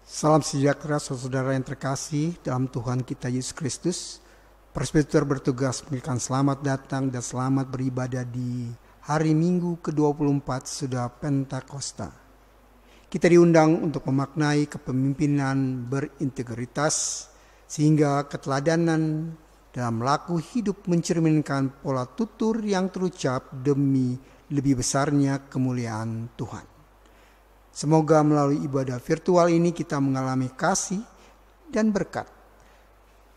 Salam sejahtera saudara yang terkasih dalam Tuhan kita Yesus Kristus. Presbiter bertugas memberikan selamat datang dan selamat beribadah di hari Minggu ke-24 sudah Pentakosta. Kita diundang untuk memaknai kepemimpinan berintegritas sehingga keteladanan dalam laku hidup mencerminkan pola tutur yang terucap demi lebih besarnya kemuliaan Tuhan. Semoga melalui ibadah virtual ini kita mengalami kasih dan berkat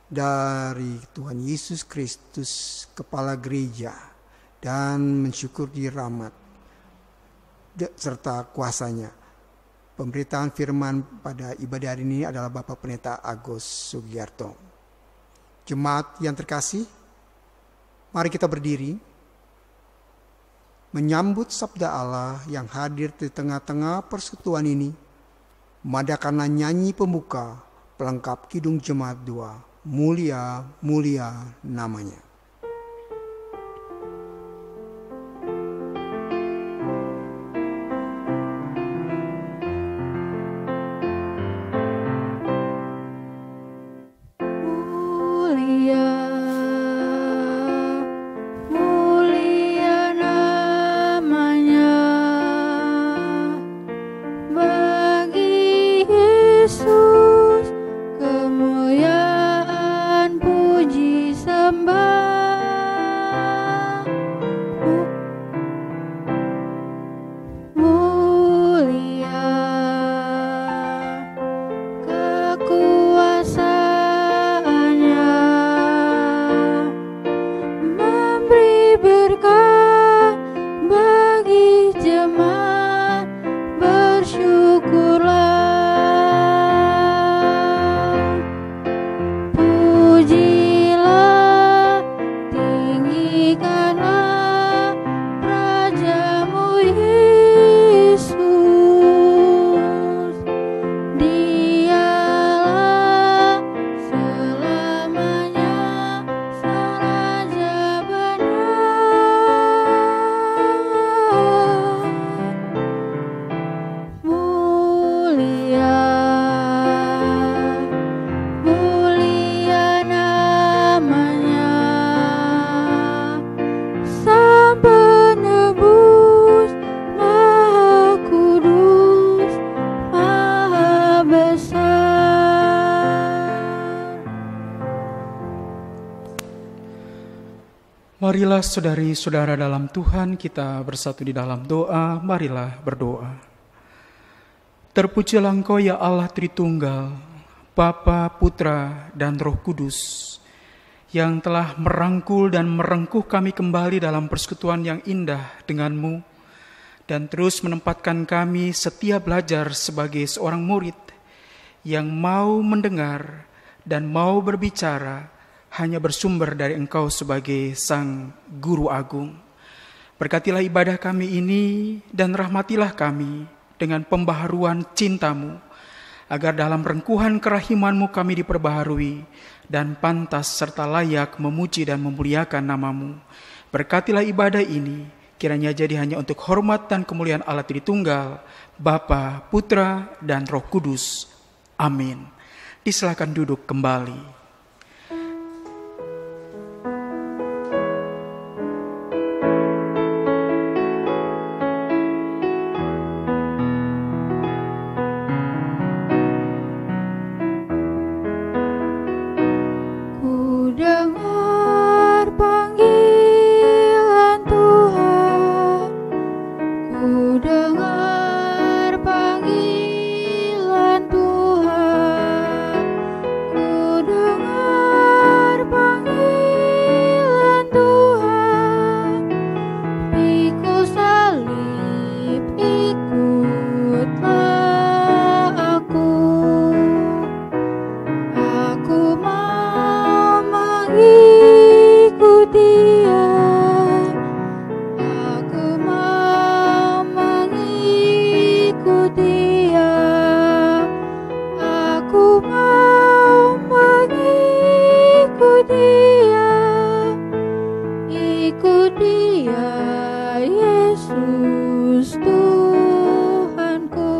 dari Tuhan Yesus Kristus, Kepala Gereja, dan mensyukuri rahmat serta kuasanya. Pemberitaan firman pada ibadah hari ini adalah Bapak Pendeta Agus Sugiarto. Jemaat yang terkasih, mari kita berdiri menyambut sabda Allah yang hadir di tengah-tengah persekutuan ini. Madakanlah nyanyi pembuka pelengkap Kidung Jemaat 2, Mulia, Mulia namanya. Marilah saudari-saudara dalam Tuhan, kita bersatu di dalam doa. Marilah berdoa. Terpujilah Engkau ya Allah Tritunggal, Bapa, Putra, dan Roh Kudus, yang telah merangkul dan merengkuh kami kembali dalam persekutuan yang indah denganmu, dan terus menempatkan kami setia belajar sebagai seorang murid yang mau mendengar dan mau berbicara hanya bersumber dari Engkau sebagai Sang Guru Agung. Berkatilah ibadah kami ini dan rahmatilah kami dengan pembaharuan cinta-Mu, agar dalam rengkuhan kerahiman-Mu kami diperbaharui dan pantas serta layak memuji dan memuliakan nama-Mu. Berkatilah ibadah ini, kiranya jadi hanya untuk hormat dan kemuliaan Allah Tritunggal, Bapa, Putra, dan Roh Kudus. Amin. Disilakan duduk kembali. Yesus Tuhanku,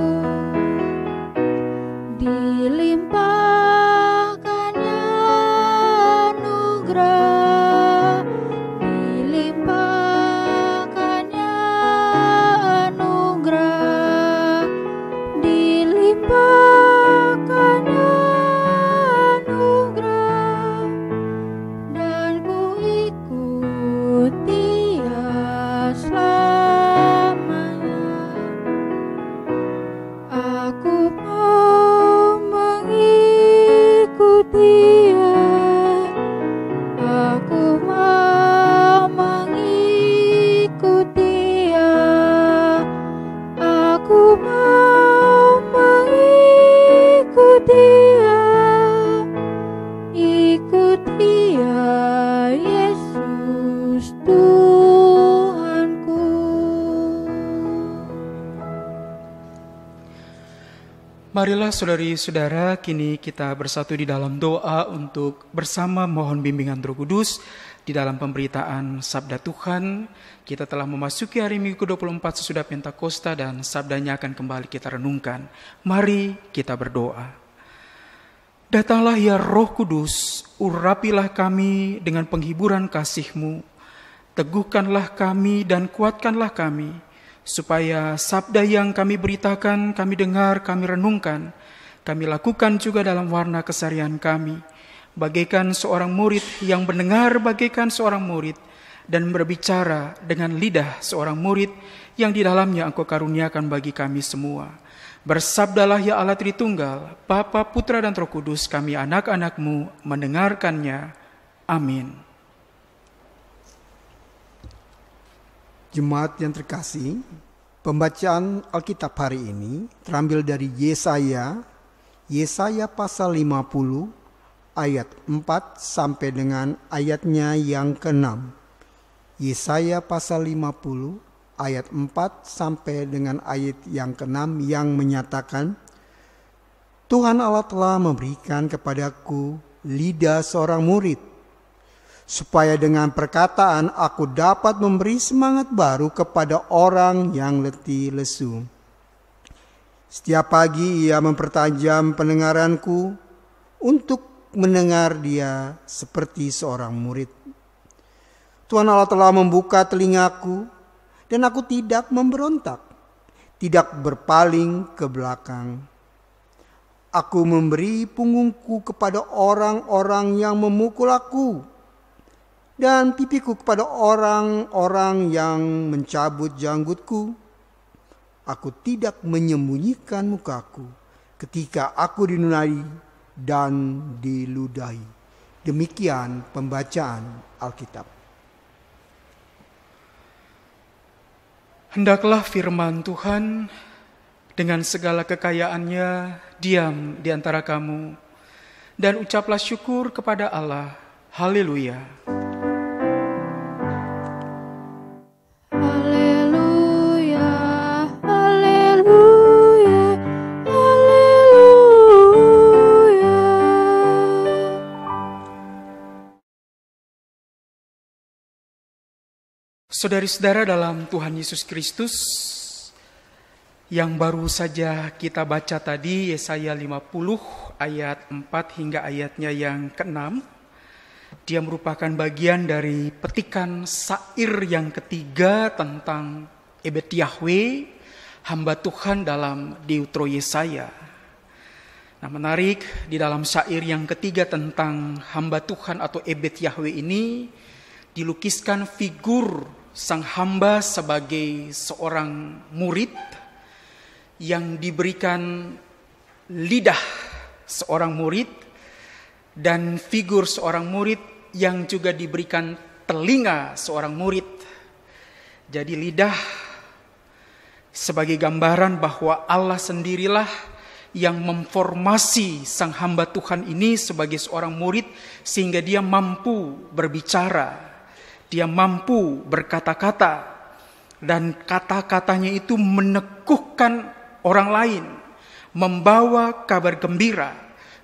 Marilah saudari-saudara, kini kita bersatu di dalam doa untuk bersama mohon bimbingan Roh Kudus di dalam pemberitaan Sabda Tuhan. Kita telah memasuki hari Minggu ke-24 sesudah Pentakosta dan sabdanya akan kembali kita renungkan. Mari kita berdoa. Datanglah ya Roh Kudus, urapilah kami dengan penghiburan kasih-Mu. Teguhkanlah kami dan kuatkanlah kami, supaya sabda yang kami beritakan, kami dengar, kami renungkan, kami lakukan juga dalam warna keseharian kami. Bagaikan seorang murid yang mendengar bagaikan seorang murid, dan berbicara dengan lidah seorang murid yang di dalamnya Engkau karuniakan bagi kami semua. Bersabdalah ya Allah Tritunggal, Bapa, Putra, dan Roh Kudus, kami anak-anak-Mu mendengarkannya. Amin. Jemaat yang terkasih, pembacaan Alkitab hari ini terambil dari Yesaya pasal 50 ayat 4 sampai dengan ayatnya yang ke-6. Yesaya pasal 50 ayat 4 sampai dengan ayat yang ke-6 yang menyatakan, Tuhan Allah telah memberikan kepadaku lidah seorang murid, supaya dengan perkataan aku dapat memberi semangat baru kepada orang yang letih lesu. Setiap pagi ia mempertajam pendengaranku untuk mendengar dia seperti seorang murid. Tuhan Allah telah membuka telingaku dan aku tidak memberontak, tidak berpaling ke belakang. Aku memberi punggungku kepada orang-orang yang memukul aku, dan pipiku kepada orang-orang yang mencabut janggutku. Aku tidak menyembunyikan mukaku ketika aku dinunai dan diludahi. Demikian pembacaan Alkitab. Hendaklah firman Tuhan dengan segala kekayaannya diam di antara kamu, dan ucaplah syukur kepada Allah. Haleluya. Saudari-saudara dalam Tuhan Yesus Kristus, yang baru saja kita baca tadi Yesaya 50 ayat 4 hingga ayatnya yang ke-6, dia merupakan bagian dari petikan syair yang ketiga tentang Ebed Yahweh, hamba Tuhan dalam Deutro Yesaya. Nah, menarik, di dalam syair yang ketiga tentang hamba Tuhan atau Ebed Yahweh ini dilukiskan figur sang hamba sebagai seorang murid yang diberikan lidah seorang murid, dan figur seorang murid yang juga diberikan telinga seorang murid. Jadi lidah sebagai gambaran bahwa Allah sendirilah yang memformasi sang hamba Tuhan ini sebagai seorang murid sehingga dia mampu berbicara, dia mampu berkata-kata, dan kata-katanya itu meneguhkan orang lain, membawa kabar gembira.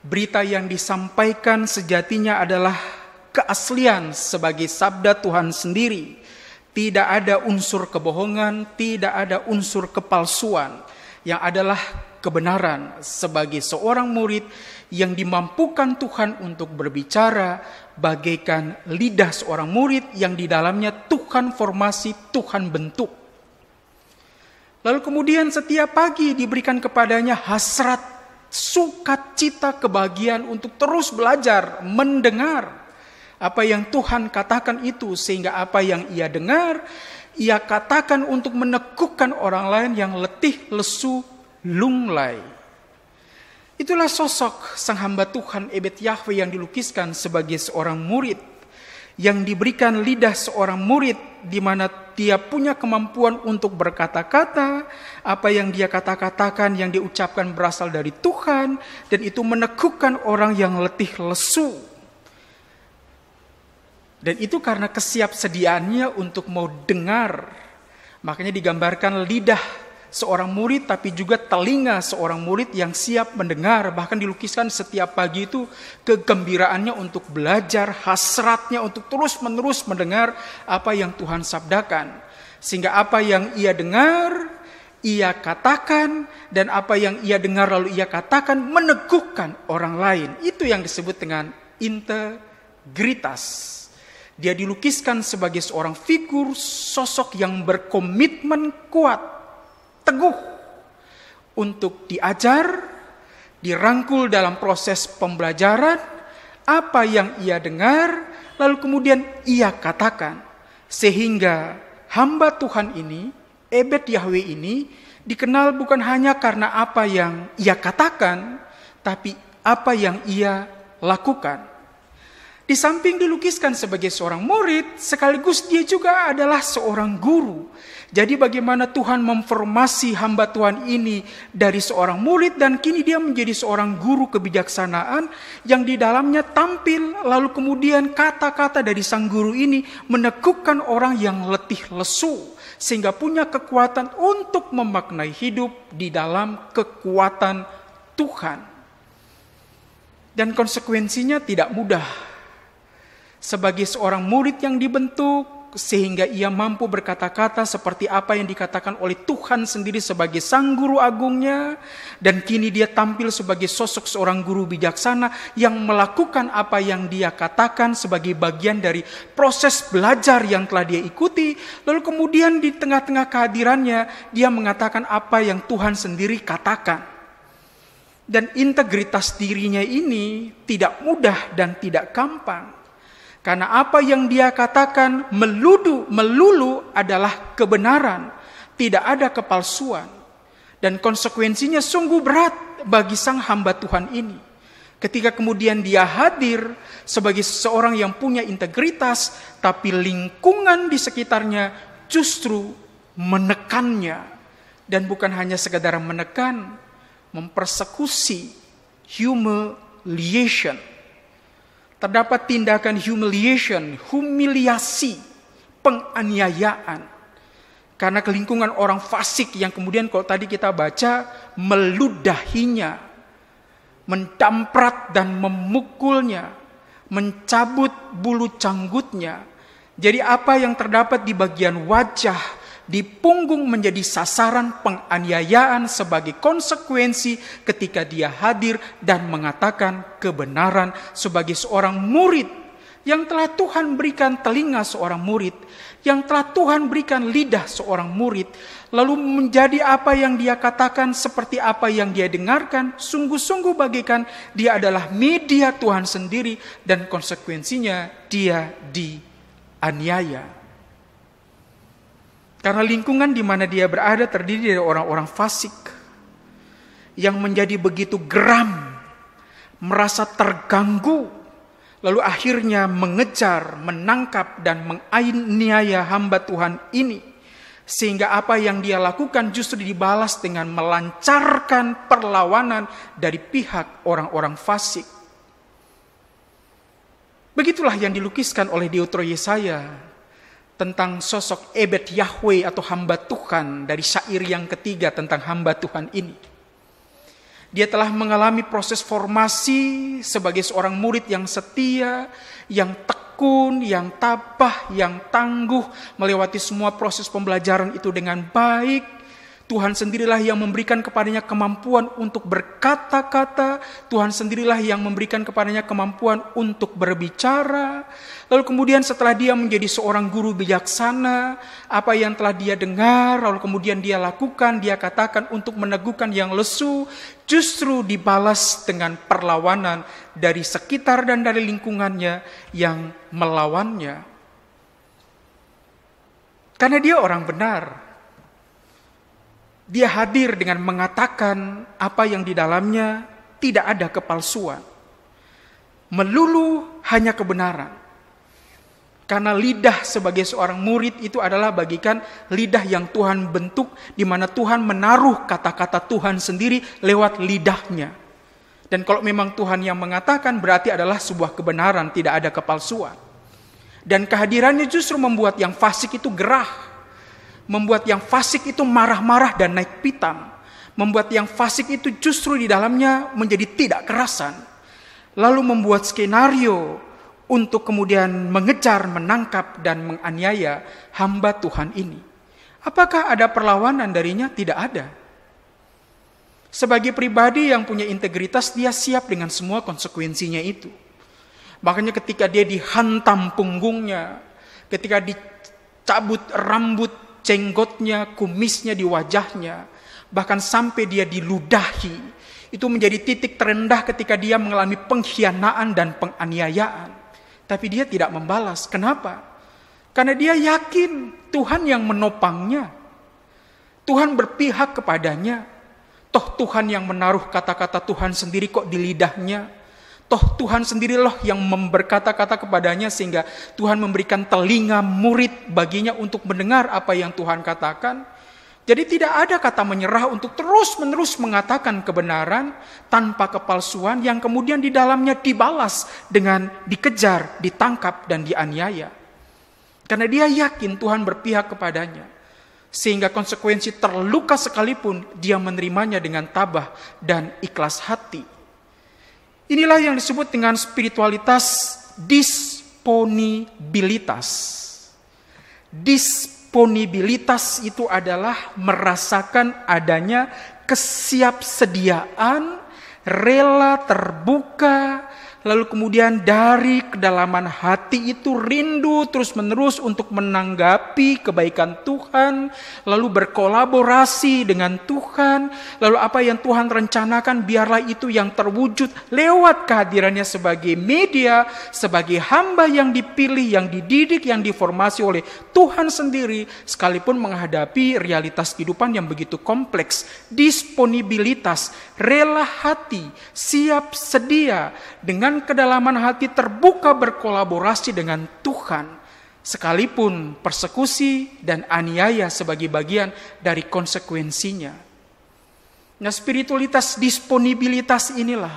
Berita yang disampaikan sejatinya adalah keaslian sebagai sabda Tuhan sendiri. Tidak ada unsur kebohongan, tidak ada unsur kepalsuan, yang adalah kebenaran sebagai seorang murid yang dimampukan Tuhan untuk berbicara bagaikan lidah seorang murid yang di dalamnya Tuhan formasi, Tuhan bentuk. Lalu kemudian setiap pagi diberikan kepadanya hasrat, sukacita, kebahagiaan untuk terus belajar, mendengar apa yang Tuhan katakan itu, sehingga apa yang ia dengar, ia katakan untuk meneguhkan orang lain yang letih, lesu, lunglai. Itulah sosok sang hamba Tuhan Ebed Yahweh yang dilukiskan sebagai seorang murid, yang diberikan lidah seorang murid, di mana dia punya kemampuan untuk berkata-kata. Apa yang dia katakan, yang diucapkan berasal dari Tuhan, dan itu meneguhkan orang yang letih lesu. Dan itu karena kesiapsediaannya untuk mau dengar. Makanya digambarkan lidah seorang murid, tapi juga telinga seorang murid yang siap mendengar. Bahkan dilukiskan setiap pagi itu kegembiraannya untuk belajar, hasratnya untuk terus-menerus mendengar apa yang Tuhan sabdakan. Sehingga apa yang ia dengar, ia katakan, dan apa yang ia dengar lalu ia katakan meneguhkan orang lain. Itu yang disebut dengan integritas. Dia dilukiskan sebagai seorang figur sosok yang berkomitmen kuat, teguh untuk diajar, dirangkul dalam proses pembelajaran, apa yang ia dengar, lalu kemudian ia katakan. Sehingga hamba Tuhan ini, Ebed Yahweh ini, dikenal bukan hanya karena apa yang ia katakan, tapi apa yang ia lakukan. Di samping dilukiskan sebagai seorang murid, sekaligus dia juga adalah seorang guru. Jadi bagaimana Tuhan memformasi hamba Tuhan ini dari seorang murid, dan kini dia menjadi seorang guru kebijaksanaan yang di dalamnya tampil, lalu kemudian kata-kata dari sang guru ini meneguhkan orang yang letih lesu, sehingga punya kekuatan untuk memaknai hidup di dalam kekuatan Tuhan. Dan konsekuensinya tidak mudah. Sebagai seorang murid yang dibentuk sehingga ia mampu berkata-kata seperti apa yang dikatakan oleh Tuhan sendiri sebagai sang guru agungnya, dan kini dia tampil sebagai sosok seorang guru bijaksana yang melakukan apa yang dia katakan sebagai bagian dari proses belajar yang telah dia ikuti. Lalu kemudian di tengah-tengah kehadirannya dia mengatakan apa yang Tuhan sendiri katakan. Dan integritas dirinya ini tidak mudah dan tidak gampang. Karena apa yang dia katakan melulu adalah kebenaran, tidak ada kepalsuan. Dan konsekuensinya sungguh berat bagi sang hamba Tuhan ini. Ketika kemudian dia hadir sebagai seseorang yang punya integritas, tapi lingkungan di sekitarnya justru menekannya. Dan bukan hanya sekadar menekan, mempersekusi, humiliation. Terdapat tindakan humiliation, humiliasi, penganiayaan. Karena kelingkungan orang fasik yang kemudian kalau tadi kita baca meludahinya, mendamprat dan memukulnya, mencabut bulu canggutnya. Jadi apa yang terdapat di bagian wajah, di punggung menjadi sasaran penganiayaan sebagai konsekuensi ketika dia hadir dan mengatakan kebenaran sebagai seorang murid yang telah Tuhan berikan telinga seorang murid, yang telah Tuhan berikan lidah seorang murid, lalu menjadi apa yang dia katakan seperti apa yang dia dengarkan, sungguh-sungguh bagaikan dia adalah media Tuhan sendiri, dan konsekuensinya dia dianiaya. Karena lingkungan di mana dia berada terdiri dari orang-orang fasik yang menjadi begitu geram, merasa terganggu, lalu akhirnya mengejar, menangkap dan menganiaya hamba Tuhan ini, sehingga apa yang dia lakukan justru dibalas dengan melancarkan perlawanan dari pihak orang-orang fasik. Begitulah yang dilukiskan oleh Deutero Yesaya tentang sosok Ebed Yahweh atau hamba Tuhan dari syair yang ketiga tentang hamba Tuhan ini. Dia telah mengalami proses formasi sebagai seorang murid yang setia, yang tekun, yang tabah, yang tangguh, melewati semua proses pembelajaran itu dengan baik. Tuhan sendirilah yang memberikan kepadanya kemampuan untuk berkata-kata. Tuhan sendirilah yang memberikan kepadanya kemampuan untuk berbicara. Lalu kemudian setelah dia menjadi seorang guru bijaksana, apa yang telah dia dengar, lalu kemudian dia lakukan, dia katakan untuk meneguhkan yang lesu, justru dibalas dengan perlawanan dari sekitar dan dari lingkungannya yang melawannya. Karena dia orang benar. Dia hadir dengan mengatakan apa yang di dalamnya tidak ada kepalsuan. Melulu hanya kebenaran. Karena lidah sebagai seorang murid itu adalah bagikan lidah yang Tuhan bentuk, di mana Tuhan menaruh kata-kata Tuhan sendiri lewat lidahnya. Dan kalau memang Tuhan yang mengatakan, berarti adalah sebuah kebenaran, tidak ada kepalsuan. Dan kehadirannya justru membuat yang fasik itu gerah. Membuat yang fasik itu marah-marah dan naik pitam. Membuat yang fasik itu justru di dalamnya menjadi tidak kerasan. Lalu membuat skenario untuk kemudian mengejar, menangkap, dan menganiaya hamba Tuhan ini. Apakah ada perlawanan darinya? Tidak ada. Sebagai pribadi yang punya integritas, dia siap dengan semua konsekuensinya itu. Makanya ketika dia dihantam punggungnya, ketika dicabut rambut, jenggotnya, kumisnya di wajahnya, bahkan sampai dia diludahi, itu menjadi titik terendah ketika dia mengalami pengkhianaan dan penganiayaan. Tapi dia tidak membalas. Kenapa? Karena dia yakin Tuhan yang menopangnya. Tuhan berpihak kepadanya. Toh Tuhan yang menaruh kata-kata Tuhan sendiri kok di lidahnya. Toh Tuhan sendirilah yang berkata-kata kepadanya sehingga Tuhan memberikan telinga murid baginya untuk mendengar apa yang Tuhan katakan. Jadi tidak ada kata menyerah untuk terus-menerus mengatakan kebenaran tanpa kepalsuan yang kemudian di dalamnya dibalas dengan dikejar, ditangkap, dan dianiaya. Karena dia yakin Tuhan berpihak kepadanya. Sehingga konsekuensi terluka sekalipun dia menerimanya dengan tabah dan ikhlas hati. Inilah yang disebut dengan spiritualitas disponibilitas. Disponibilitas itu adalah merasakan adanya kesiapsediaan, rela terbuka, lalu kemudian dari kedalaman hati itu rindu terus-menerus untuk menanggapi kebaikan Tuhan, lalu berkolaborasi dengan Tuhan, lalu apa yang Tuhan rencanakan biarlah itu yang terwujud lewat kehadirannya sebagai media, sebagai hamba yang dipilih, yang dididik, yang diformasi oleh Tuhan sendiri, sekalipun menghadapi realitas kehidupan yang begitu kompleks. Disponibilitas, rela hati, siap sedia dengan kedalaman hati terbuka berkolaborasi dengan Tuhan, sekalipun persekusi dan aniaya sebagai bagian dari konsekuensinya. Nah, spiritualitas disponibilitas inilah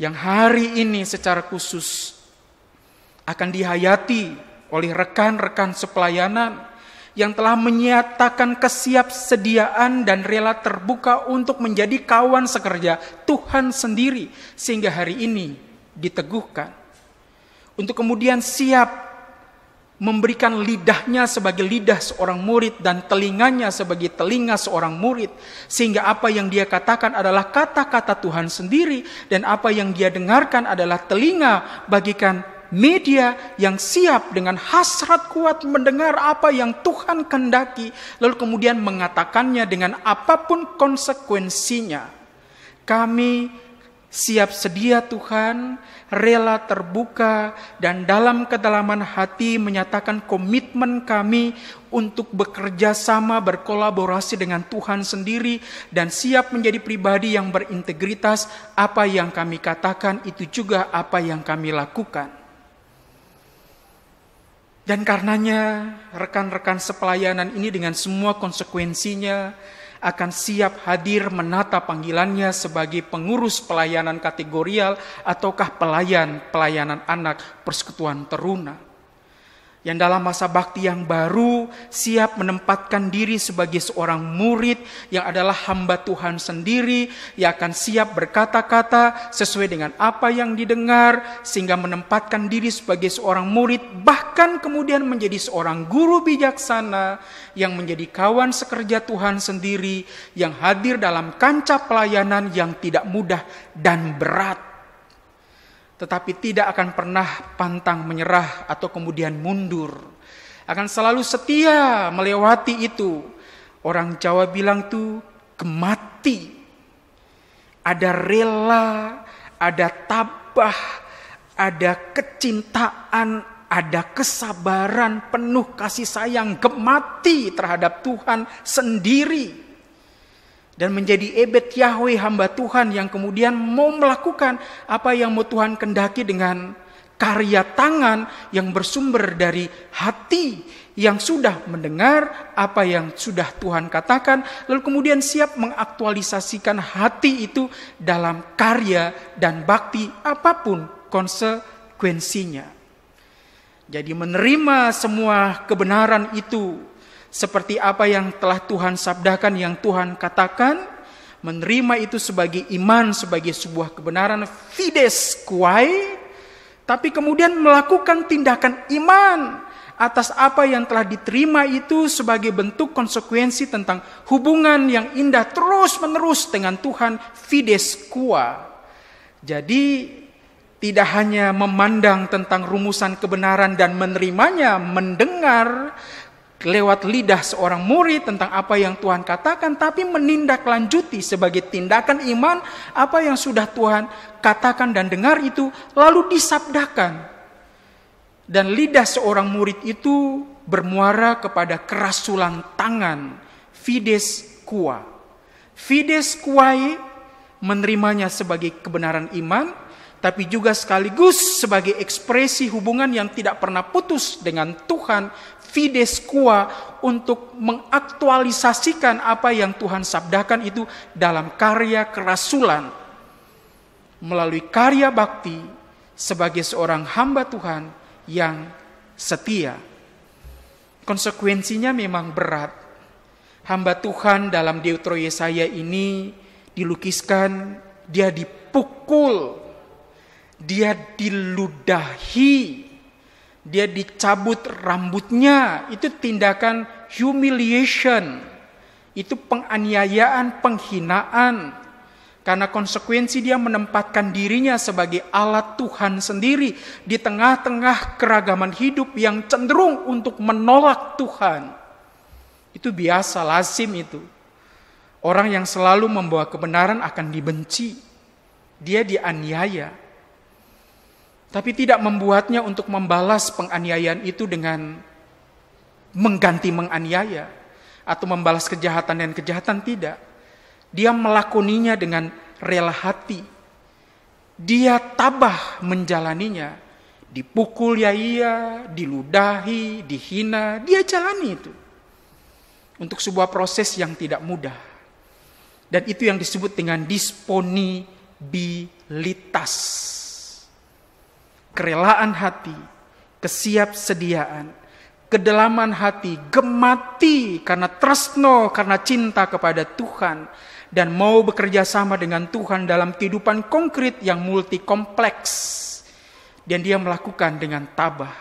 yang hari ini secara khusus akan dihayati oleh rekan-rekan sepelayanan yang telah menyatakan kesiapsediaan dan rela terbuka untuk menjadi kawan sekerja Tuhan sendiri, sehingga hari ini diteguhkan untuk kemudian siap memberikan lidahnya sebagai lidah seorang murid dan telinganya sebagai telinga seorang murid, sehingga apa yang dia katakan adalah kata-kata Tuhan sendiri dan apa yang dia dengarkan adalah telinga bagikan media yang siap dengan hasrat kuat mendengar apa yang Tuhan kehendaki, lalu kemudian mengatakannya dengan apapun konsekuensinya. Kami siap sedia Tuhan, rela terbuka, dan dalam kedalaman hati menyatakan komitmen kami untuk bekerja sama, berkolaborasi dengan Tuhan sendiri, dan siap menjadi pribadi yang berintegritas. Apa yang kami katakan itu juga apa yang kami lakukan. Dan karenanya rekan-rekan sepelayanan ini dengan semua konsekuensinya akan siap hadir menata panggilannya sebagai pengurus pelayanan kategorial ataukah pelayanan anak persekutuan teruna. Yang dalam masa bakti yang baru siap menempatkan diri sebagai seorang murid yang adalah hamba Tuhan sendiri, yang akan siap berkata-kata sesuai dengan apa yang didengar, sehingga menempatkan diri sebagai seorang murid, bahkan kemudian menjadi seorang guru bijaksana yang menjadi kawan sekerja Tuhan sendiri, yang hadir dalam kancah pelayanan yang tidak mudah dan berat. Tetapi tidak akan pernah pantang menyerah atau kemudian mundur. Akan selalu setia melewati itu. Orang Jawa bilang tuh gemati. Ada rela, ada tabah, ada kecintaan, ada kesabaran, penuh kasih sayang, gemati terhadap Tuhan sendiri. Dan menjadi ebed Yahweh hamba Tuhan yang kemudian mau melakukan apa yang mau Tuhan kehendaki dengan karya tangan yang bersumber dari hati yang sudah mendengar apa yang sudah Tuhan katakan, lalu kemudian siap mengaktualisasikan hati itu dalam karya dan bakti apapun konsekuensinya. Jadi menerima semua kebenaran itu seperti apa yang telah Tuhan sabdakan, yang Tuhan katakan, menerima itu sebagai iman, sebagai sebuah kebenaran fides quae, tapi kemudian melakukan tindakan iman atas apa yang telah diterima itu sebagai bentuk konsekuensi tentang hubungan yang indah terus-menerus dengan Tuhan, fides qua. Jadi tidak hanya memandang tentang rumusan kebenaran dan menerimanya, mendengar lewat lidah seorang murid tentang apa yang Tuhan katakan, tapi menindaklanjuti sebagai tindakan iman apa yang sudah Tuhan katakan dan dengar itu, lalu disabdakan. Dan lidah seorang murid itu bermuara kepada kerasulan tangan, fides qua. Fides quae, menerimanya sebagai kebenaran iman, tapi juga sekaligus sebagai ekspresi hubungan yang tidak pernah putus dengan Tuhan, fides qua, untuk mengaktualisasikan apa yang Tuhan sabdakan itu dalam karya kerasulan, melalui karya bakti sebagai seorang hamba Tuhan yang setia. Konsekuensinya memang berat. Hamba Tuhan dalam Deutero Yesaya ini dilukiskan, dia dipukul, dia diludahi, dia dicabut rambutnya. Itu tindakan humiliation, itu penganiayaan, penghinaan. Karena konsekuensi dia menempatkan dirinya sebagai alat Tuhan sendiri di tengah-tengah keragaman hidup yang cenderung untuk menolak Tuhan. Itu biasa, lazim itu. Orang yang selalu membawa kebenaran akan dibenci. Dia dianiaya. Tapi tidak membuatnya untuk membalas penganiayaan itu dengan mengganti menganiaya atau membalas kejahatan dan kejahatan, tidak. Dia melakoninya dengan rela hati. Dia tabah menjalaninya. Dipukul ya iya, diludahi, dihina, dia jalani itu. Untuk sebuah proses yang tidak mudah. Dan itu yang disebut dengan disponibilitas. Kerelaan hati, kesiapsediaan, kedalaman hati, gemati karena tresno, karena cinta kepada Tuhan, dan mau bekerja sama dengan Tuhan dalam kehidupan konkret yang multi kompleks. Dan dia melakukan dengan tabah.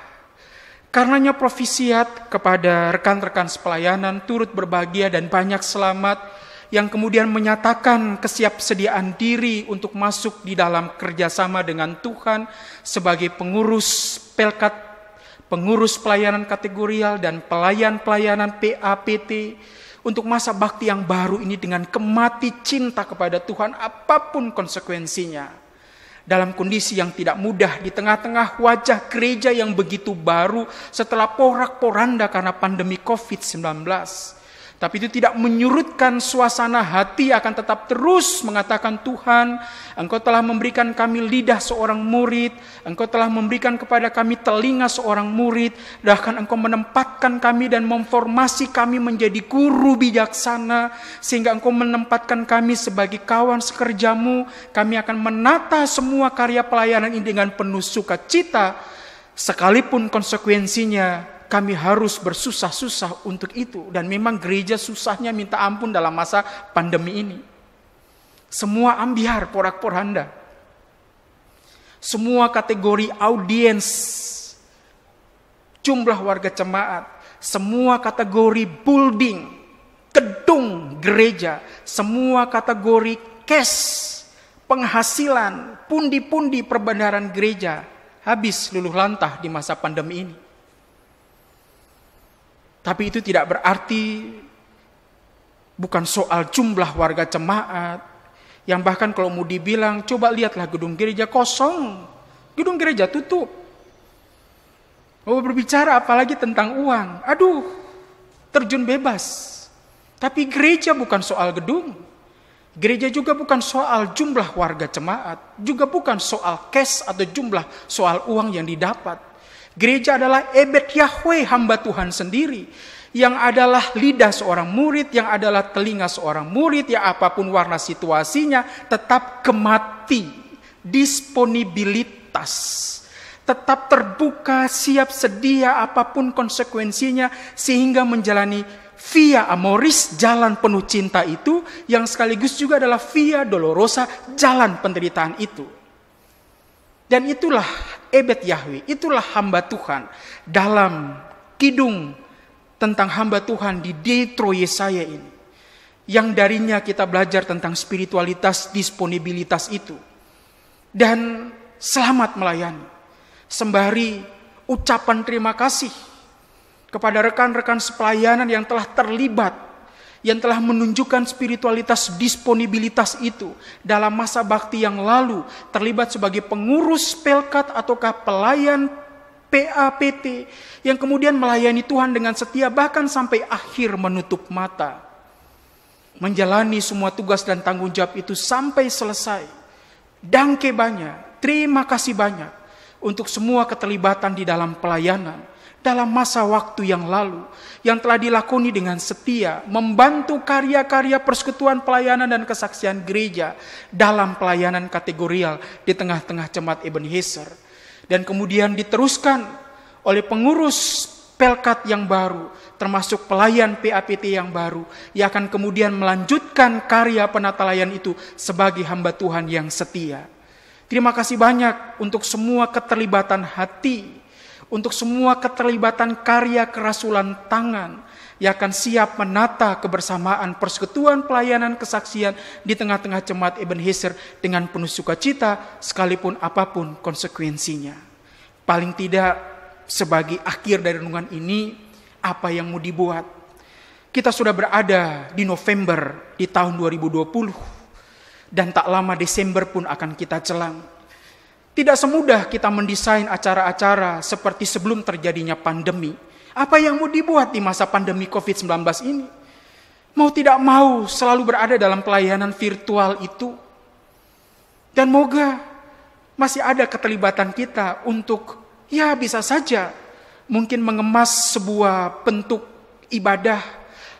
Karenanya profisiat kepada rekan-rekan sepelayanan turut berbahagia dan banyak selamat, yang kemudian menyatakan kesiapsediaan diri untuk masuk di dalam kerjasama dengan Tuhan sebagai pengurus pelkat, pengurus pelayanan kategorial dan pelayanan PAPT untuk masa bakti yang baru ini dengan kemati cinta kepada Tuhan apapun konsekuensinya. Dalam kondisi yang tidak mudah di tengah-tengah wajah gereja yang begitu baru setelah porak-poranda karena pandemi COVID-19. Tapi itu tidak menyurutkan suasana hati, akan tetap terus mengatakan, Tuhan, Engkau telah memberikan kami lidah seorang murid, Engkau telah memberikan kepada kami telinga seorang murid, bahkan Engkau menempatkan kami dan memformasi kami menjadi guru bijaksana, sehingga Engkau menempatkan kami sebagai kawan sekerjamu. Kami akan menata semua karya pelayanan ini dengan penuh sukacita, sekalipun konsekuensinya kami harus bersusah-susah untuk itu. Dan memang gereja susahnya minta ampun dalam masa pandemi ini. Semua ambiar, porak-poranda. Semua kategori audiens, jumlah warga jemaat, semua kategori building, gedung gereja, semua kategori cash, penghasilan, pundi-pundi perbendaharaan gereja, habis luluh lantah di masa pandemi ini. Tapi itu tidak berarti bukan soal jumlah warga jemaat, yang bahkan kalau mau dibilang, coba lihatlah gedung gereja kosong, gedung gereja tutup. Mau berbicara apalagi tentang uang, aduh, terjun bebas. Tapi gereja bukan soal gedung, gereja juga bukan soal jumlah warga jemaat, juga bukan soal cash atau jumlah soal uang yang didapat. Gereja adalah ebed Yahweh, hamba Tuhan sendiri, yang adalah lidah seorang murid, yang adalah telinga seorang murid, ya apapun warna situasinya, tetap gemati, disponibilitas, tetap terbuka, siap sedia apapun konsekuensinya, sehingga menjalani Via Amoris, jalan penuh cinta itu, yang sekaligus juga adalah Via Dolorosa, jalan penderitaan itu. Dan itulah Ebed Yahweh, itulah hamba Tuhan dalam kidung tentang hamba Tuhan di Deutero Yesaya ini. Yang darinya kita belajar tentang spiritualitas, disponibilitas itu. Dan selamat melayani. Sembari ucapan terima kasih kepada rekan-rekan sepelayanan yang telah terlibat, yang telah menunjukkan spiritualitas disponibilitas itu dalam masa bakti yang lalu, terlibat sebagai pengurus pelkat ataukah pelayan PAPT, yang kemudian melayani Tuhan dengan setia bahkan sampai akhir menutup mata, menjalani semua tugas dan tanggung jawab itu sampai selesai. Dangke banyak, terima kasih banyak untuk semua keterlibatan di dalam pelayanan dalam masa waktu yang lalu, yang telah dilakoni dengan setia, membantu karya-karya persekutuan pelayanan dan kesaksian gereja dalam pelayanan kategorial di tengah-tengah jemaat Ebenezer. Dan kemudian diteruskan oleh pengurus pelkat yang baru, termasuk pelayan PAPT yang baru, yang akan kemudian melanjutkan karya penatalayan itu sebagai hamba Tuhan yang setia. Terima kasih banyak untuk semua keterlibatan hati, untuk semua keterlibatan karya kerasulan tangan yang akan siap menata kebersamaan persekutuan pelayanan kesaksian di tengah-tengah jemaat Ebenezer dengan penuh sukacita sekalipun apapun konsekuensinya. Paling tidak sebagai akhir dari renungan ini, apa yang mau dibuat? Kita sudah berada di November di tahun 2020 dan tak lama Desember pun akan kita celang. Tidak semudah kita mendesain acara-acara seperti sebelum terjadinya pandemi. Apa yang mau dibuat di masa pandemi COVID-19 ini? Mau tidak mau selalu berada dalam pelayanan virtual itu. Dan moga masih ada keterlibatan kita untuk, ya bisa saja, mungkin mengemas sebuah bentuk ibadah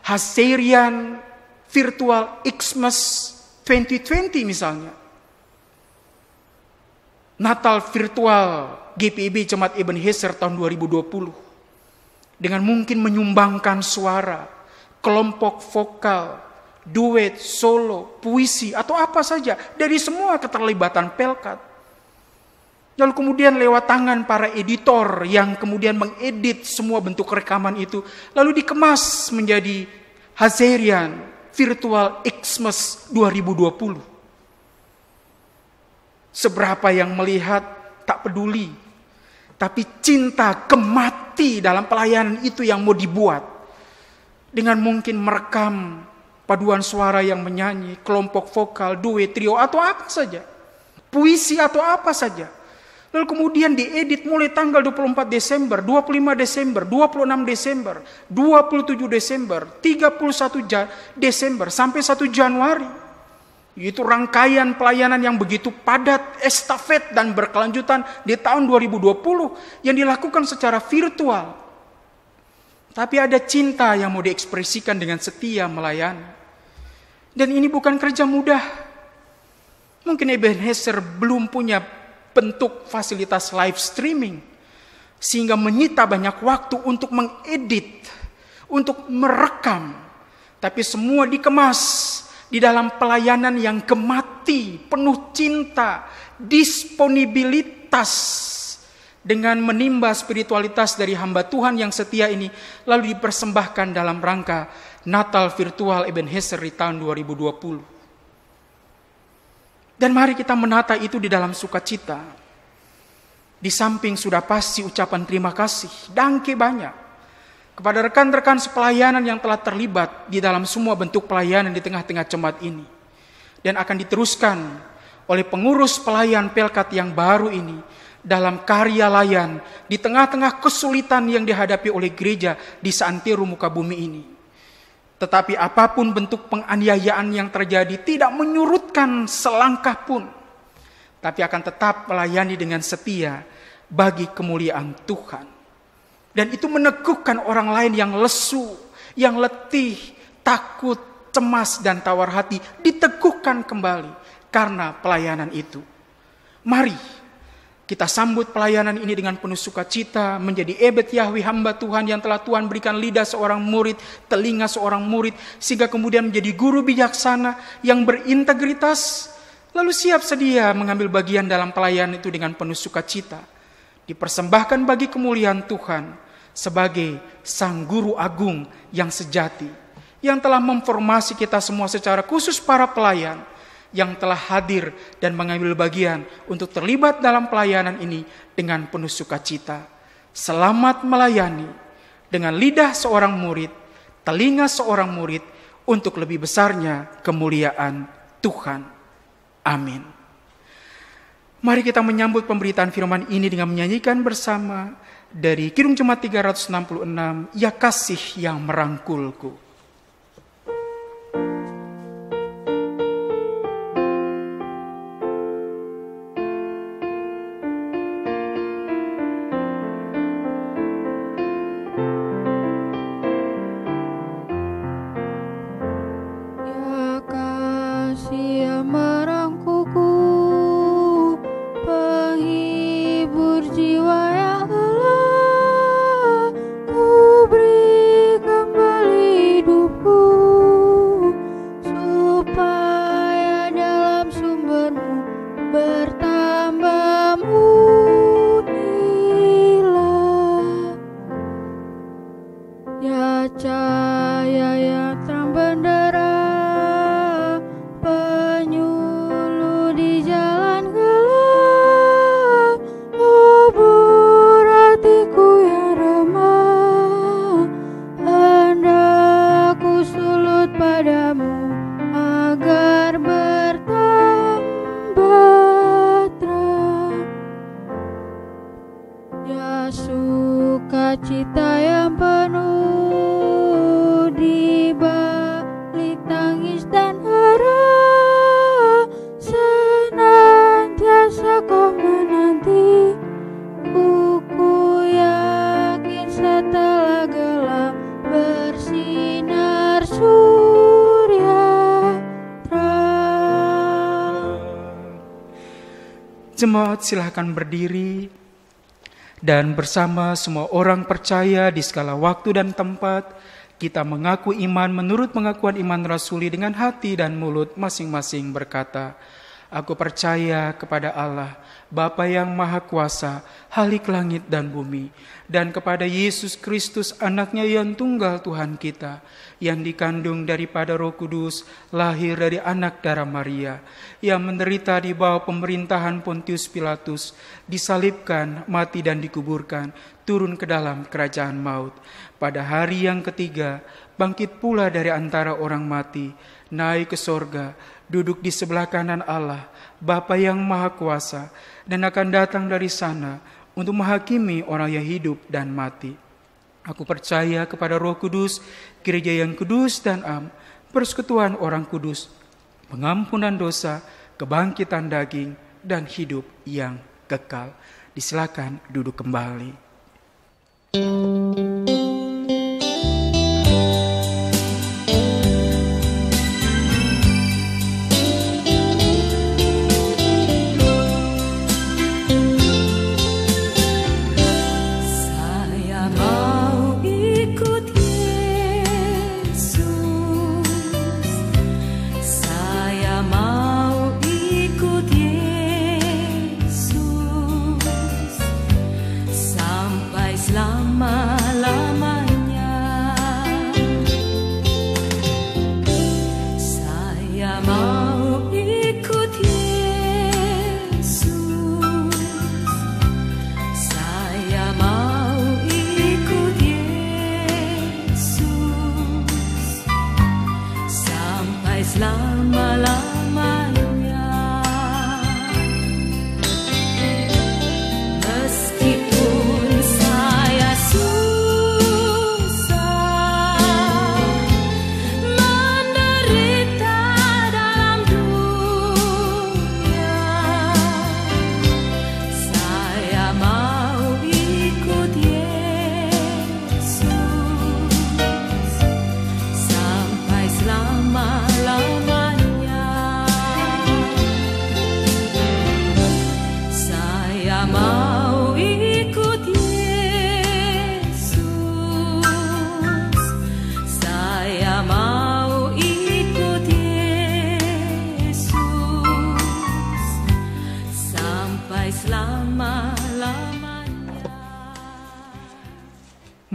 Hazerian virtual Xmas 2020 misalnya. Natal virtual GPIB Jemaat Ebenezer tahun 2020. Dengan mungkin menyumbangkan suara, kelompok vokal, duet, solo, puisi, atau apa saja dari semua keterlibatan pelkat. Lalu kemudian lewat tangan para editor yang kemudian mengedit semua bentuk rekaman itu, lalu dikemas menjadi Hazerian Virtual Xmas 2020. Seberapa yang melihat tak peduli, tapi cinta kemati dalam pelayanan itu yang mau dibuat. Dengan mungkin merekam paduan suara yang menyanyi, kelompok vokal, duet, trio, atau apa saja. Puisi atau apa saja. Lalu kemudian diedit mulai tanggal 24 Desember, 25 Desember, 26 Desember, 27 Desember, 31 Desember, sampai 1 Januari. Itu rangkaian pelayanan yang begitu padat, estafet dan berkelanjutan di tahun 2020 yang dilakukan secara virtual. Tapi ada cinta yang mau diekspresikan dengan setia melayani. Dan ini bukan kerja mudah. Mungkin Ebenezer belum punya bentuk fasilitas live streaming, sehingga menyita banyak waktu untuk mengedit, untuk merekam. Tapi semua dikemas di dalam pelayanan yang gemati, penuh cinta, disponibilitas, dengan menimba spiritualitas dari hamba Tuhan yang setia ini, lalu dipersembahkan dalam rangka Natal virtual Ebenezer di tahun 2020. Dan mari kita menata itu di dalam sukacita. Di samping sudah pasti ucapan terima kasih, dangke banyak kepada rekan-rekan sepelayanan yang telah terlibat di dalam semua bentuk pelayanan di tengah-tengah jemaat ini. Dan akan diteruskan oleh pengurus pelayan pelkat yang baru ini dalam karya layan di tengah-tengah kesulitan yang dihadapi oleh gereja di seantero muka bumi ini. Tetapi apapun bentuk penganiayaan yang terjadi tidak menyurutkan selangkah pun, tapi akan tetap melayani dengan setia bagi kemuliaan Tuhan. Dan itu meneguhkan orang lain yang lesu, yang letih, takut, cemas, dan tawar hati, diteguhkan kembali karena pelayanan itu. Mari Kita sambut pelayanan ini dengan penuh sukacita, menjadi Ebed Yahweh, hamba Tuhan yang telah Tuhan berikan lidah seorang murid, telinga seorang murid, sehingga kemudian menjadi guru bijaksana yang berintegritas, lalu siap sedia mengambil bagian dalam pelayanan itu dengan penuh sukacita. Dipersembahkan bagi kemuliaan Tuhan sebagai Sang Guru Agung yang sejati, yang telah memformasi kita semua secara khusus para pelayan, yang telah hadir dan mengambil bagian untuk terlibat dalam pelayanan ini dengan penuh sukacita. Selamat melayani dengan lidah seorang murid, telinga seorang murid, untuk lebih besarnya kemuliaan Tuhan. Amin. Mari kita menyambut pemberitaan firman ini dengan menyanyikan bersama dari Kidung Jemaat 366, Ya Kasih yang Merangkulku. Sukacita yang penuh di balik tangis dan harap, senantiasa kau menanti. Ku yakin setelah gelap bersinar surya terang. Jemaat silakan berdiri. Dan bersama semua orang percaya di segala waktu dan tempat, kita mengaku iman menurut pengakuan iman rasuli dengan hati dan mulut masing-masing berkata, Aku percaya kepada Allah, Bapa yang Maha Kuasa, Khalik langit dan bumi, dan kepada Yesus Kristus, Anaknya yang tunggal Tuhan kita, yang dikandung daripada Roh Kudus, lahir dari anak darah Maria, yang menderita di bawah pemerintahan Pontius Pilatus, disalibkan, mati dan dikuburkan, turun ke dalam kerajaan maut. Pada hari yang ketiga, bangkit pula dari antara orang mati, naik ke sorga, duduk di sebelah kanan Allah, Bapa yang Maha Kuasa, dan akan datang dari sana untuk menghakimi orang yang hidup dan mati. Aku percaya kepada Roh Kudus, gereja yang kudus dan am, persekutuan orang kudus, pengampunan dosa, kebangkitan daging, dan hidup yang kekal. Disilakan duduk kembali. Selama-lamanya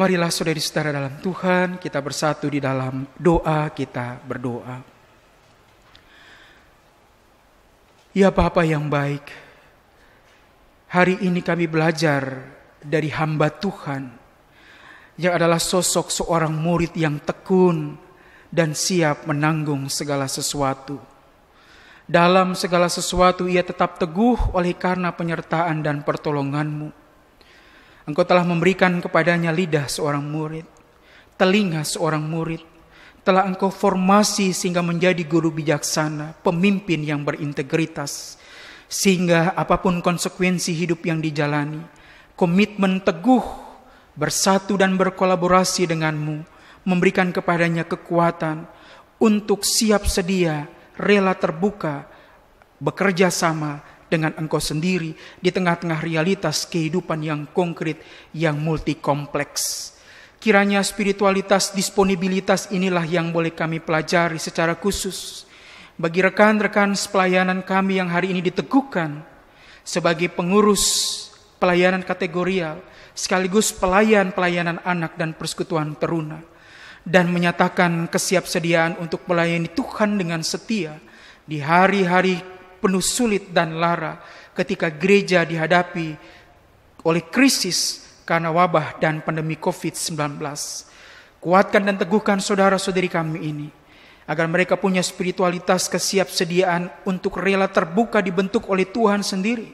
Marilah saudari-saudara dalam Tuhan, kita bersatu di dalam doa, kita berdoa. Ya Bapa yang baik, hari ini kami belajar dari hamba Tuhan yang adalah sosok seorang murid yang tekun dan siap menanggung segala sesuatu. Dalam segala sesuatu ia tetap teguh oleh karena penyertaan dan pertolongan-Mu. Engkau telah memberikan kepadanya lidah seorang murid, telinga seorang murid. Telah Engkau formasi sehingga menjadi guru bijaksana, pemimpin yang berintegritas. Sehingga apapun konsekuensi hidup yang dijalani, komitmen teguh, bersatu dan berkolaborasi dengan-Mu, memberikan kepadanya kekuatan untuk siap sedia, rela terbuka, bekerja sama dengan Engkau sendiri di tengah-tengah realitas kehidupan yang konkret, yang multi kompleks. Kiranya spiritualitas, disponibilitas inilah yang boleh kami pelajari secara khusus bagi rekan-rekan pelayanan kami yang hari ini diteguhkan sebagai pengurus pelayanan kategorial, sekaligus pelayanan anak dan persekutuan teruna, dan menyatakan kesiapsediaan untuk melayani Tuhan dengan setia di hari-hari penuh sulit dan lara ketika gereja dihadapi oleh krisis karena wabah dan pandemi COVID-19. Kuatkan dan teguhkan saudara-saudari kami ini, agar mereka punya spiritualitas kesiapsediaan untuk rela terbuka dibentuk oleh Tuhan sendiri,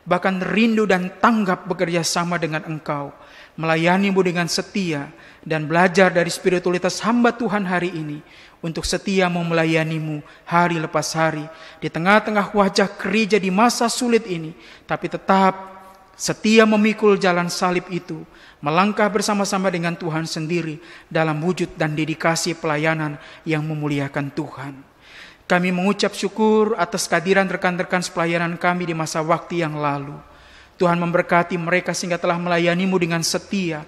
bahkan rindu dan tanggap bekerja sama dengan Engkau, melayani-Mu dengan setia, dan belajar dari spiritualitas hamba Tuhan hari ini untuk setia mau melayani-Mu hari lepas hari di tengah-tengah wajah gereja di masa sulit ini, tapi tetap setia memikul jalan salib itu, melangkah bersama-sama dengan Tuhan sendiri dalam wujud dan dedikasi pelayanan yang memuliakan Tuhan. Kami mengucap syukur atas kehadiran rekan-rekan pelayanan kami di masa waktu yang lalu. Tuhan memberkati mereka sehingga telah melayani-Mu dengan setia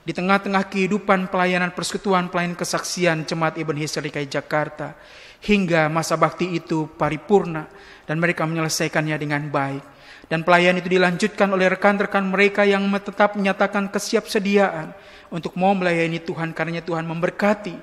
di tengah-tengah kehidupan pelayanan persekutuan, pelayanan kesaksian Jemaat Ebenezer DKI Jakarta, hingga masa bakti itu paripurna dan mereka menyelesaikannya dengan baik. Dan pelayanan itu dilanjutkan oleh rekan-rekan mereka yang tetap menyatakan kesiapsediaan untuk mau melayani Tuhan, karena Tuhan memberkati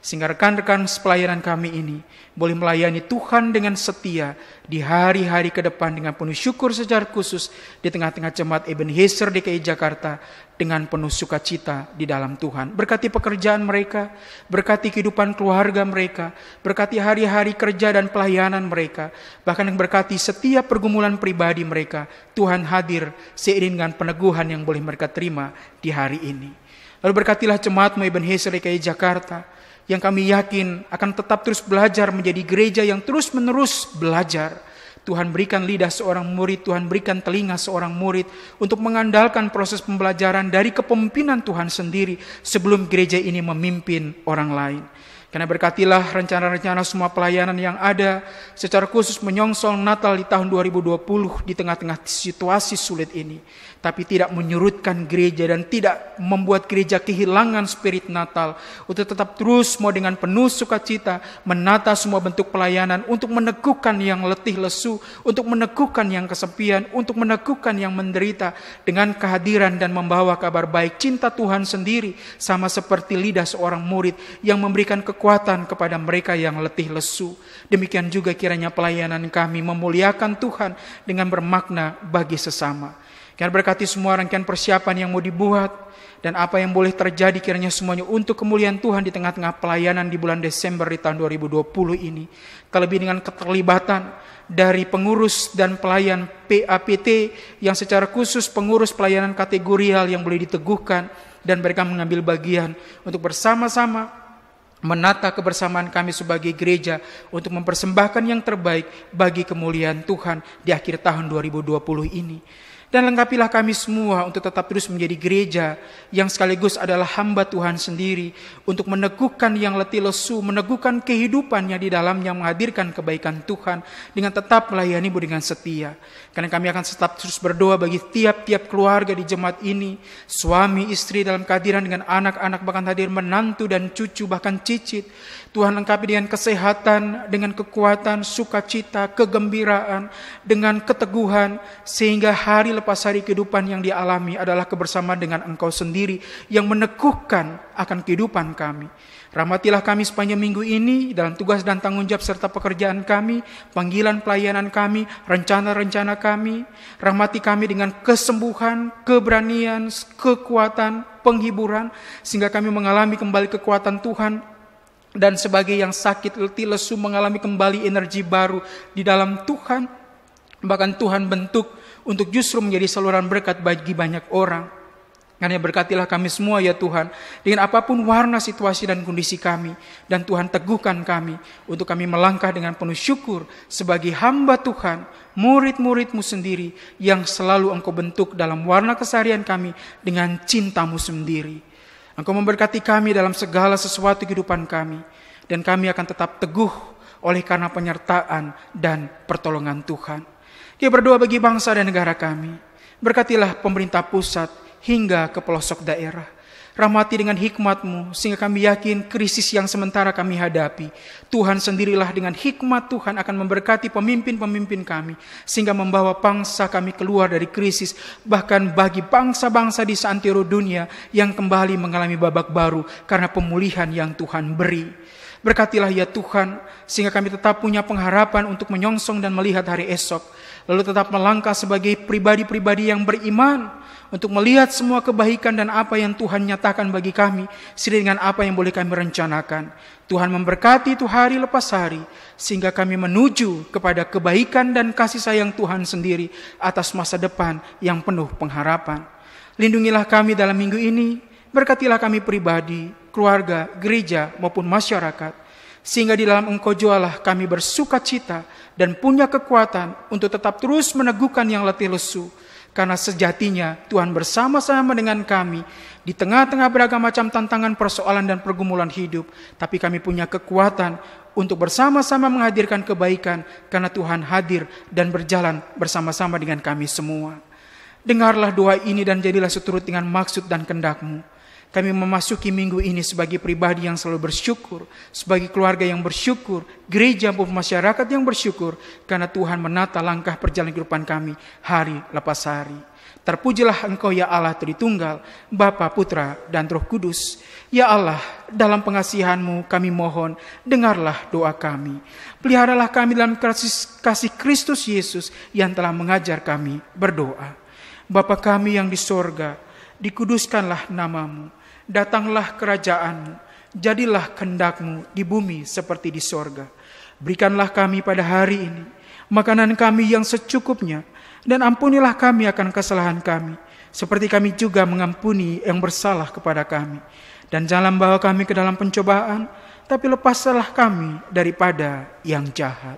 sehingga rekan-rekan pelayanan kami ini boleh melayani Tuhan dengan setia di hari-hari ke depan dengan penuh syukur secara khusus di tengah-tengah Jemaat Ebenezer DKI Jakarta dengan penuh sukacita di dalam Tuhan. Berkati pekerjaan mereka, berkati kehidupan keluarga mereka, berkati hari-hari kerja dan pelayanan mereka, bahkan yang berkati setiap pergumulan pribadi mereka. Tuhan hadir seiring dengan peneguhan yang boleh mereka terima di hari ini. Lalu berkatilah Jemaat-Mu Ebenezer DKI Jakarta yang kami yakin akan tetap terus belajar menjadi gereja yang terus-menerus belajar. Tuhan berikan lidah seorang murid, Tuhan berikan telinga seorang murid untuk mengandalkan proses pembelajaran dari kepemimpinan Tuhan sendiri sebelum gereja ini memimpin orang lain. Karena berkatilah rencana-rencana semua pelayanan yang ada, secara khusus menyongsong Natal di tahun 2020 di tengah-tengah situasi sulit ini. Tapi tidak menyurutkan gereja dan tidak membuat gereja kehilangan spirit Natal. Untuk tetap terus mau dengan penuh sukacita menata semua bentuk pelayanan untuk meneguhkan yang letih lesu, untuk meneguhkan yang kesepian, untuk meneguhkan yang menderita dengan kehadiran dan membawa kabar baik cinta Tuhan sendiri, sama seperti lidah seorang murid yang memberikan kekuatan kepada mereka yang letih lesu. Demikian juga kiranya pelayanan kami memuliakan Tuhan dengan bermakna bagi sesama. Kiranya berkati semua rangkaian persiapan yang mau dibuat dan apa yang boleh terjadi kiranya semuanya untuk kemuliaan Tuhan di tengah-tengah pelayanan di bulan Desember di tahun 2020 ini. Terlebih dengan keterlibatan dari pengurus dan pelayan PAPT yang secara khusus pengurus pelayanan kategorial yang boleh diteguhkan dan mereka mengambil bagian untuk bersama-sama menata kebersamaan kami sebagai gereja untuk mempersembahkan yang terbaik bagi kemuliaan Tuhan di akhir tahun 2020 ini. Dan lengkapilah kami semua untuk tetap terus menjadi gereja yang sekaligus adalah hamba Tuhan sendiri untuk meneguhkan yang letih lesu, meneguhkan kehidupannya di dalamnya, menghadirkan kebaikan Tuhan dengan tetap melayani-Mu dengan setia. Karena kami akan tetap terus berdoa bagi tiap-tiap keluarga di jemaat ini, suami istri dalam kehadiran dengan anak-anak, bahkan hadir menantu dan cucu, bahkan cicit. Tuhan lengkapi dengan kesehatan, dengan kekuatan, sukacita, kegembiraan, dengan keteguhan, sehingga hari lepas hari kehidupan yang dialami adalah kebersamaan dengan Engkau sendiri yang meneguhkan akan kehidupan kami. Rahmatilah kami sepanjang minggu ini dalam tugas dan tanggung jawab serta pekerjaan kami, panggilan pelayanan kami, rencana-rencana kami. Rahmati kami dengan kesembuhan, keberanian, kekuatan, penghiburan, sehingga kami mengalami kembali kekuatan Tuhan. Dan sebagai yang sakit, letih, lesu, mengalami kembali energi baru di dalam Tuhan. Bahkan Tuhan bentuk untuk justru menjadi saluran berkat bagi banyak orang. Karena berkatilah kami semua ya Tuhan, dengan apapun warna situasi dan kondisi kami. Dan Tuhan teguhkan kami untuk kami melangkah dengan penuh syukur sebagai hamba Tuhan, murid-murid-Mu sendiri yang selalu Engkau bentuk dalam warna keseharian kami dengan cinta-Mu sendiri. Engkau memberkati kami dalam segala sesuatu kehidupan kami. Dan kami akan tetap teguh oleh karena penyertaan dan pertolongan Tuhan. Kita berdoa bagi bangsa dan negara kami. Berkatilah pemerintah pusat hingga ke pelosok daerah. Rahmati dengan hikmat-Mu sehingga kami yakin krisis yang sementara kami hadapi, Tuhan sendirilah dengan hikmat Tuhan akan memberkati pemimpin-pemimpin kami sehingga membawa bangsa kami keluar dari krisis, bahkan bagi bangsa-bangsa di seantero dunia yang kembali mengalami babak baru karena pemulihan yang Tuhan beri. Berkatilah ya Tuhan sehingga kami tetap punya pengharapan untuk menyongsong dan melihat hari esok, lalu tetap melangkah sebagai pribadi-pribadi yang beriman untuk melihat semua kebaikan dan apa yang Tuhan nyatakan bagi kami, sesuai dengan apa yang boleh kami rencanakan. Tuhan memberkati itu hari lepas hari, sehingga kami menuju kepada kebaikan dan kasih sayang Tuhan sendiri atas masa depan yang penuh pengharapan. Lindungilah kami dalam minggu ini, berkatilah kami pribadi, keluarga, gereja maupun masyarakat, sehingga di dalam Engkau jualah kami bersuka cita dan punya kekuatan untuk tetap terus meneguhkan yang letih lesu. Karena sejatinya Tuhan bersama-sama dengan kami di tengah-tengah beragam macam tantangan, persoalan dan pergumulan hidup. Tapi kami punya kekuatan untuk bersama-sama menghadirkan kebaikan karena Tuhan hadir dan berjalan bersama-sama dengan kami semua. Dengarlah doa ini dan jadilah seturut dengan maksud dan kehendak-Mu. Kami memasuki minggu ini sebagai pribadi yang selalu bersyukur, sebagai keluarga yang bersyukur, gereja maupun masyarakat yang bersyukur, karena Tuhan menata langkah perjalanan kehidupan kami hari lepas hari. Terpujilah Engkau ya Allah Tritunggal, Bapa, Putra, dan Roh Kudus. Ya Allah, dalam pengasihan-Mu kami mohon, dengarlah doa kami. Peliharalah kami dalam kasih Kristus Yesus yang telah mengajar kami berdoa. Bapa kami yang di sorga, dikuduskanlah nama-Mu. Datanglah kerajaan-Mu, jadilah kehendak-Mu di bumi seperti di sorga. Berikanlah kami pada hari ini makanan kami yang secukupnya, dan ampunilah kami akan kesalahan kami, seperti kami juga mengampuni yang bersalah kepada kami. Dan jangan bawa kami ke dalam pencobaan, tapi lepaslah kami daripada yang jahat.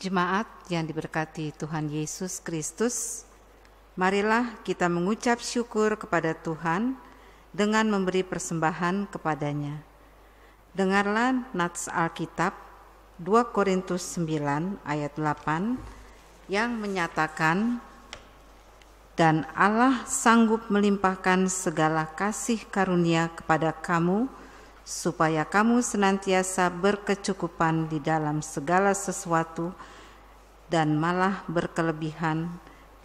Jemaat yang diberkati Tuhan Yesus Kristus, marilah kita mengucap syukur kepada Tuhan dengan memberi persembahan kepadanya. Dengarlah nats Alkitab 2 Korintus 9 ayat 8 yang menyatakan, dan Allah sanggup melimpahkan segala kasih karunia kepada kamu, supaya kamu senantiasa berkecukupan di dalam segala sesuatu dan malah berkelebihan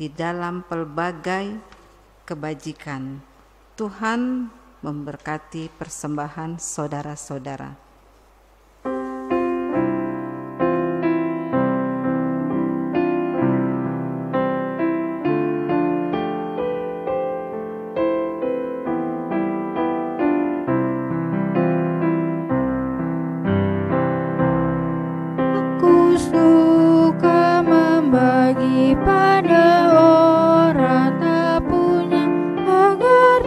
di dalam pelbagai kebajikan. Tuhan memberkati persembahan saudara-saudara. Pada orang tak punya agar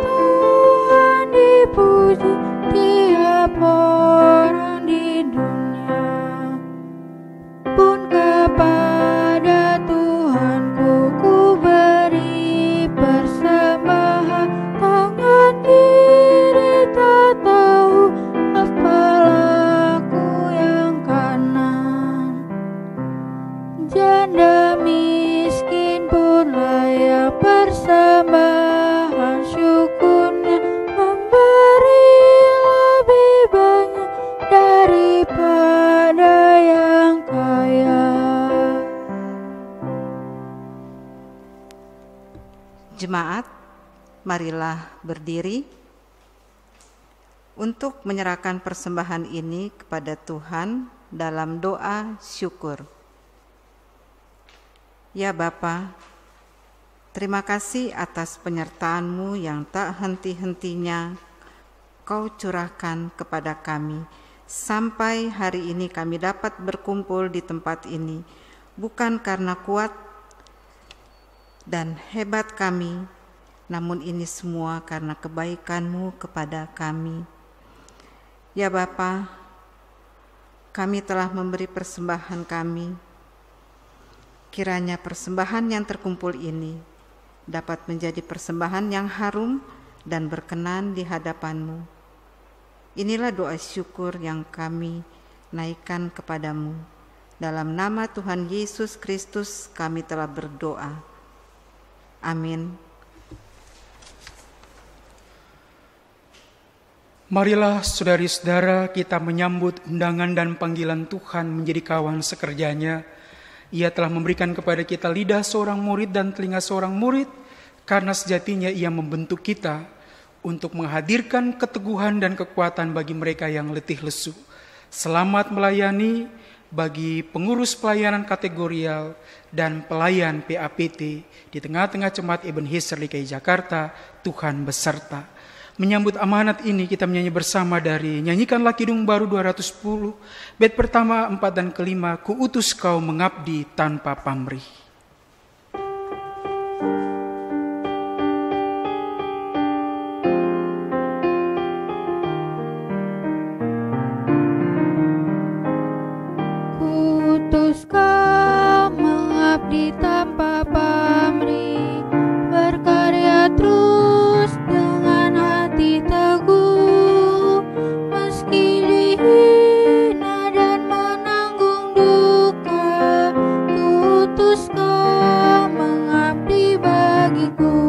Jemaat, marilah berdiri untuk menyerahkan persembahan ini kepada Tuhan dalam doa syukur. Ya Bapa, terima kasih atas penyertaan-Mu yang tak henti-hentinya Kau curahkan kepada kami. Sampai hari ini kami dapat berkumpul di tempat ini, bukan karena kuat dan hebat kami, namun ini semua karena kebaikan-Mu kepada kami. Ya Bapa, kami telah memberi persembahan kami. Kiranya persembahan yang terkumpul ini dapat menjadi persembahan yang harum dan berkenan di hadapan-Mu. Inilah doa syukur yang kami naikkan kepadamu. Dalam nama Tuhan Yesus Kristus kami telah berdoa. Amin. Marilah saudari-saudara kita menyambut undangan dan panggilan Tuhan menjadi kawan sekerjanya. Ia telah memberikan kepada kita lidah seorang murid dan telinga seorang murid, karena sejatinya ia membentuk kita untuk menghadirkan keteguhan dan kekuatan bagi mereka yang letih lesu. Selamat melayani bagi pengurus pelayanan kategorial dan pelayan PAPT di tengah-tengah Jemaat Ebenezer DKI Jakarta. Tuhan beserta. Menyambut amanat ini kita menyanyi bersama dari Nyanyikanlah Kidung Baru 210, bait pertama, 4 dan kelima, Ku utus kau mengabdi tanpa pamrih. Ku utus kau mengabdi tanpa pamrih, berkarya terus dengan hati teguh, meski dihina dan menanggung duka. Ku utus kau mengabdi bagiku.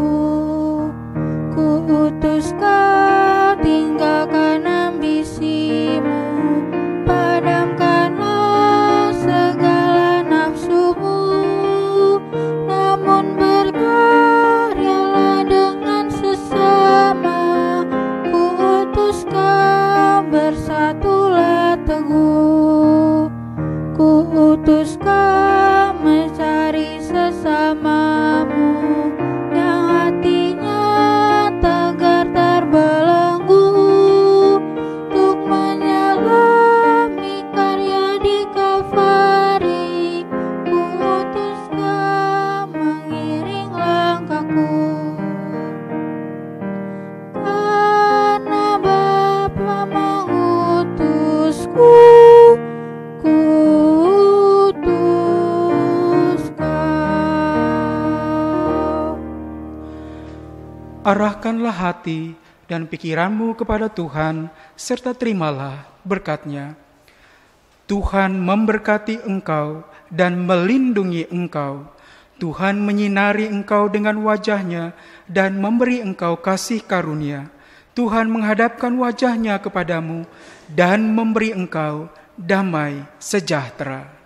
Ku utus kau tinggalkan ambisimu, padamkanlah segala nafsumu, namun berkaryalah dengan sesama. Ku utus kau bersatulah teguh. Ku utus kau mencari sesamamu yang hatinya tegar terbelenggu, untuk menyelami karya di Kalvari. Ku utus kau mengiring langkahku, karena Bapa mengutusku. Ku utus kau. Arahkanlah hati dan pikiranmu kepada Tuhan, serta terimalah berkat-Nya. Tuhan memberkati engkau dan melindungi engkau. Tuhan menyinari engkau dengan wajah-Nya dan memberi engkau kasih karunia. Tuhan menghadapkan wajah-Nya kepadamu dan memberi engkau damai sejahtera.